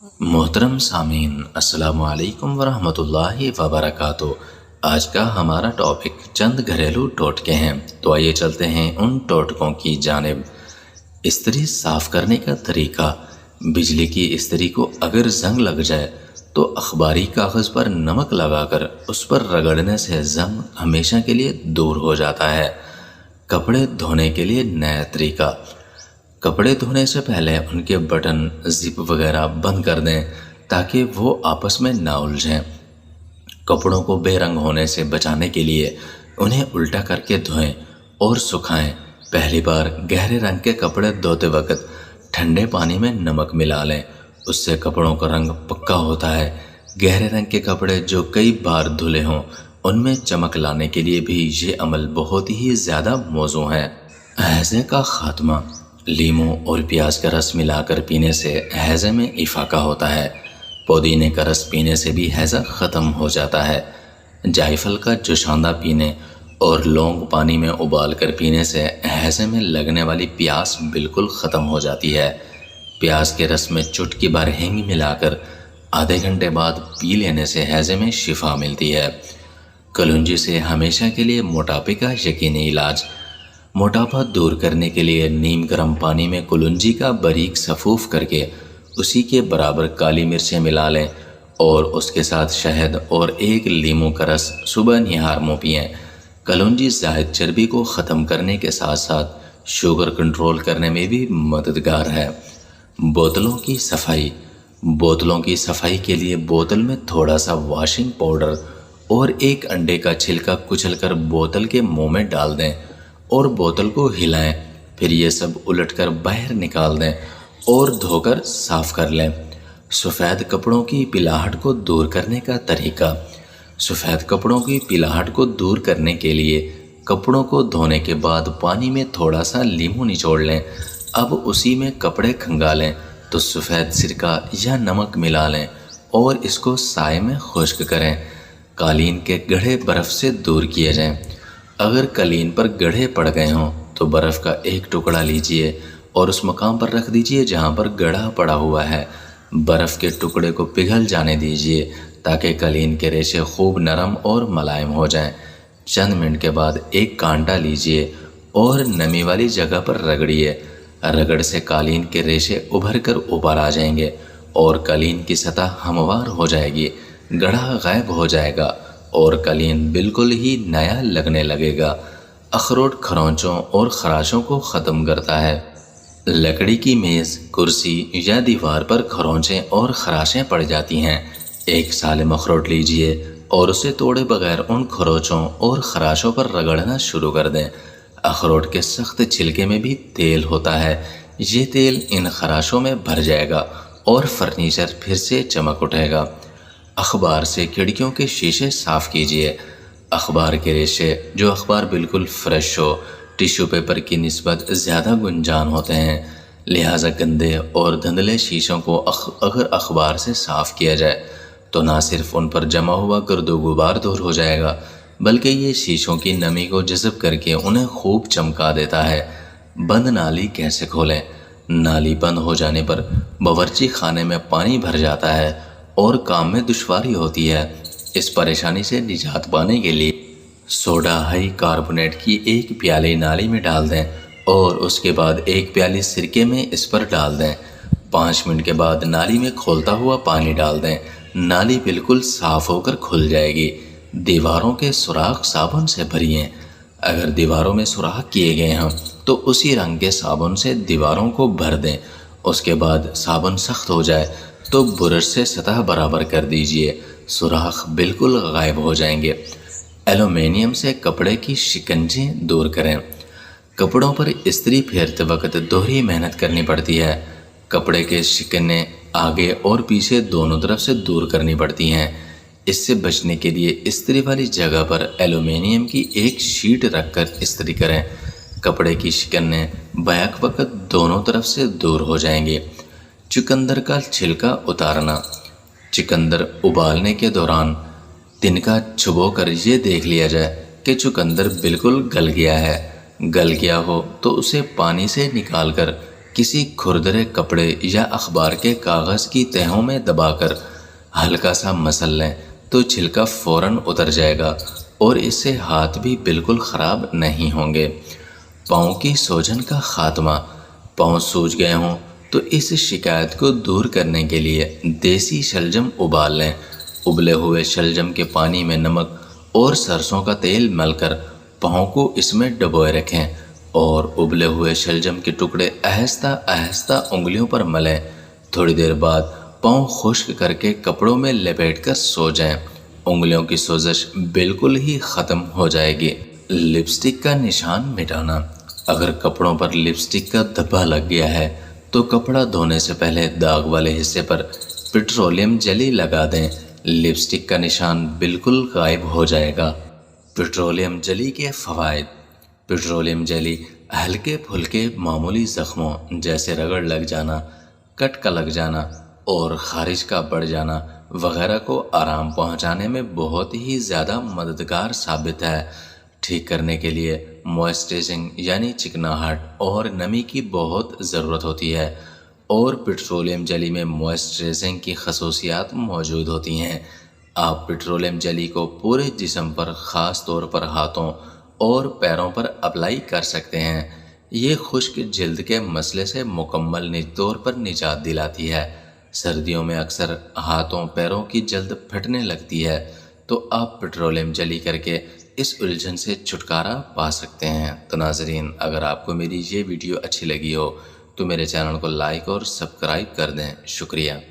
محترم سامعین، السلام علیکم ورحمۃ اللہ وبرکاتہ۔ آج کا ہمارا ٹاپک چند گھریلو ٹوٹکے ہیں، تو آئیے چلتے ہیں ان ٹوٹکوں کی جانب۔ استری صاف کرنے کا طریقہ۔ بجلی کی استری کو اگر زنگ لگ جائے تو اخباری کاغذ پر نمک لگا کر اس پر رگڑنے سے زنگ ہمیشہ کے لیے دور ہو جاتا ہے۔ کپڑے دھونے کے لیے نیا طریقہ۔ کپڑے دھونے سے پہلے ان کے بٹن، زپ وغیرہ بند کر دیں تاکہ وہ آپس میں نہ الجھیں۔ کپڑوں کو بے رنگ ہونے سے بچانے کے لیے انہیں الٹا کر کے دھوئیں اور سکھائیں۔ پہلی بار گہرے رنگ کے کپڑے دھوتے وقت ٹھنڈے پانی میں نمک ملا لیں، اس سے کپڑوں کا رنگ پکا ہوتا ہے۔ گہرے رنگ کے کپڑے جو کئی بار دھلے ہوں ان میں چمک لانے کے لیے بھی یہ عمل بہت ہی زیادہ موزوں ہے۔ ہیضے کا خاتمہ۔ لیموں اور پیاز کا رس ملا کر پینے سے ہیضے میں افاقہ ہوتا ہے۔ پودینے کا رس پینے سے بھی ہیضہ ختم ہو جاتا ہے۔ جائفل کا جوشاندہ پینے اور لونگ پانی میں ابال کر پینے سے ہیضے میں لگنے والی پیاس بالکل ختم ہو جاتی ہے۔ پیاز کے رس میں چٹکی بھر ہینگ ملا کر آدھے گھنٹے بعد پی لینے سے ہیضے میں شفا ملتی ہے۔ کلونجی سے ہمیشہ کے لیے موٹاپے کا یقینی علاج۔ موٹاپا دور کرنے کے لیے نیم گرم پانی میں کلونجی کا باریک سفوف کر کے اسی کے برابر کالی مرچیں ملا لیں اور اس کے ساتھ شہد اور ایک لیموں کا رس صبح نہار منہ پئیں۔ کلونجی زائد چربی کو ختم کرنے کے ساتھ ساتھ شوگر کنٹرول کرنے میں بھی مددگار ہے۔ بوتلوں کی صفائی۔ بوتلوں کی صفائی کے لیے بوتل میں تھوڑا سا واشنگ پاؤڈر اور ایک انڈے کا چھلکا کچل کر بوتل کے منہ میں ڈال دیں اور بوتل کو ہلائیں، پھر یہ سب الٹ کر باہر نکال دیں اور دھو کر صاف کر لیں۔ سفید کپڑوں کی پلاہٹ کو دور کرنے کا طریقہ۔ سفید کپڑوں کی پلاہٹ کو دور کرنے کے لیے کپڑوں کو دھونے کے بعد پانی میں تھوڑا سا لیموں نچوڑ لیں، اب اسی میں کپڑے کھنگالیں تو سفید سرکہ یا نمک ملا لیں اور اس کو سائے میں خشک کریں۔ قالین کے گڑھے برف سے دور کیے جائیں۔ اگر قالین پر گڑھے پڑ گئے ہوں تو برف کا ایک ٹکڑا لیجئے اور اس مقام پر رکھ دیجئے جہاں پر گڑھا پڑا ہوا ہے۔ برف کے ٹکڑے کو پگھل جانے دیجئے تاکہ قالین کے ریشے خوب نرم اور ملائم ہو جائیں۔ چند منٹ کے بعد ایک کانٹا لیجئے اور نمی والی جگہ پر رگڑیے۔ رگڑ سے قالین کے ریشے ابھر کر اوپر آ جائیں گے اور قالین کی سطح ہموار ہو جائے گی، گڑھا غائب ہو جائے گا اور قالین بالکل ہی نیا لگنے لگے گا۔ اخروٹ کھرونچوں اور خراشوں کو ختم کرتا ہے۔ لکڑی کی میز، کرسی یا دیوار پر کھرونچیں اور خراشیں پڑ جاتی ہیں۔ ایک سالم اخروٹ لیجئے اور اسے توڑے بغیر ان کھروچوں اور خراشوں پر رگڑنا شروع کر دیں۔ اخروٹ کے سخت چھلکے میں بھی تیل ہوتا ہے، یہ تیل ان خراشوں میں بھر جائے گا اور فرنیچر پھر سے چمک اٹھے گا۔ اخبار سے کھڑکیوں کے شیشے صاف کیجئے۔ اخبار کے ریشے، جو اخبار بالکل فریش ہو، ٹیشو پیپر کی نسبت زیادہ گنجان ہوتے ہیں، لہٰذا گندے اور دھندلے شیشوں کو اگر اخبار سے صاف کیا جائے تو نہ صرف ان پر جمع ہوا گرد و غبار دور ہو جائے گا بلکہ یہ شیشوں کی نمی کو جذب کر کے انہیں خوب چمکا دیتا ہے۔ بند نالی کیسے کھولیں؟ نالی بند ہو جانے پر باورچی خانے میں پانی بھر جاتا ہے اور کام میں دشواری ہوتی ہے۔ اس پریشانی سے نجات پانے کے لیے سوڈا ہائی کاربونیٹ کی ایک پیالی نالی میں ڈال دیں اور اس کے بعد ایک پیالی سرکے میں اس پر ڈال دیں۔ 5 منٹ کے بعد نالی میں کھولتا ہوا پانی ڈال دیں، نالی بالکل صاف ہو کر کھل جائے گی۔ دیواروں کے سوراخ صابن سے بھریے۔ اگر دیواروں میں سوراخ کیے گئے ہیں تو اسی رنگ کے صابن سے دیواروں کو بھر دیں۔ اس کے بعد صابن سخت ہو جائے تو برش سے سطح برابر کر دیجئے، سوراخ بالکل غائب ہو جائیں گے۔ ایلومینیم سے کپڑے کی شکنجیں دور کریں۔ کپڑوں پر استری پھیرتے وقت دوہری محنت کرنی پڑتی ہے۔ کپڑے کے شکنیں آگے اور پیچھے دونوں طرف سے دور کرنی پڑتی ہیں۔ اس سے بچنے کے لیے استری والی جگہ پر ایلومینیم کی ایک شیٹ رکھ کر استری کریں۔ کپڑے کی شکنیں بیک وقت دونوں طرف سے دور ہو جائیں گے۔ چقندر کا چھلکا اتارنا۔ چقندر ابالنے کے دوران تنکا چبو کر یہ دیکھ لیا جائے کہ چقندر بالکل گل گیا ہے۔ گل گیا ہو تو اسے پانی سے نکال کر کسی کھردرے کپڑے یا اخبار کے کاغذ کی تہوں میں دبا کر ہلکا سا مسل لیں تو چھلکا فوراً اتر جائے گا اور اس سے ہاتھ بھی بالکل خراب نہیں ہوں گے۔ پاؤں کی سوجن کا خاتمہ۔ پاؤں سوج گئے ہوں تو اس شکایت کو دور کرنے کے لیے دیسی شلجم ابال لیں۔ ابلے ہوئے شلجم کے پانی میں نمک اور سرسوں کا تیل مل کر پاؤں کو اس میں ڈبوئے رکھیں اور ابلے ہوئے شلجم کے ٹکڑے آہستہ آہستہ انگلیوں پر ملیں۔ تھوڑی دیر بعد پاؤں خشک کر کے کپڑوں میں لپیٹ کر سو جائیں۔ انگلیوں کی سوزش بالکل ہی ختم ہو جائے گی۔ لپسٹک کا نشان مٹانا۔ اگر کپڑوں پر لپسٹک کا دھبا لگ گیا ہے تو کپڑا دھونے سے پہلے داغ والے حصے پر پیٹرولیم جیلی لگا دیں۔ لپسٹک کا نشان بالکل غائب ہو جائے گا۔ پیٹرولیم جیلی کے فوائد۔ پیٹرولیم جیلی ہلکے پھلکے معمولی زخموں جیسے رگڑ لگ جانا، کٹ کا لگ جانا اور خارش کا بڑھ جانا وغیرہ کو آرام پہنچانے میں بہت ہی زیادہ مددگار ثابت ہے۔ ٹھیک کرنے کے لیے موئسچرائزنگ یعنی چکناہٹ اور نمی کی بہت ضرورت ہوتی ہے، اور پیٹرولیم جیلی میں موئسچرائزنگ کی خصوصیات موجود ہوتی ہیں۔ آپ پیٹرولیم جیلی کو پورے جسم پر، خاص طور پر ہاتھوں اور پیروں پر اپلائی کر سکتے ہیں۔ یہ خشک جلد کے مسئلے سے مکمل طور پر نجات دلاتی ہے۔ سردیوں میں اکثر ہاتھوں پیروں کی جلد پھٹنے لگتی ہے تو آپ پیٹرولیم جیلی کر کے اس الجھن سے چھٹکارا پا سکتے ہیں۔ تو ناظرین، اگر آپ کو میری یہ ویڈیو اچھی لگی ہو تو میرے چینل کو لائک اور سبسکرائب کر دیں۔ شکریہ۔